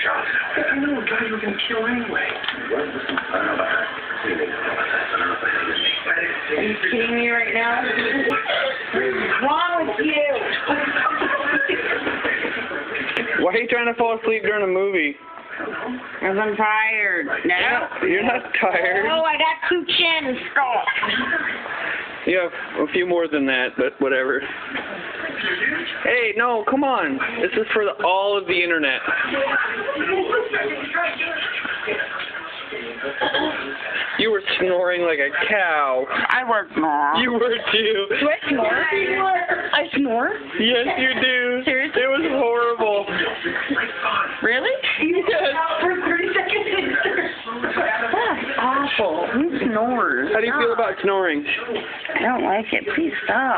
shot. I know, guys were going to kill anyway. What? Listen, I don't know about her. Are you kidding me right now? What's wrong with you? Why are you trying to fall asleep during a movie? Because I'm tired. No. You're not tired. Oh, I got 2 chins. Stop. You have a few more than that, but whatever. Hey, no, come on. This is for all of the internet. You were snoring like a cow. I work more. You were too. Do I snore? I snore? Yes, you do. Seriously? It was horrible. Really? Yes. For 30 seconds. That's awful. Who snores? How do you feel about snoring? I don't like it. Please stop.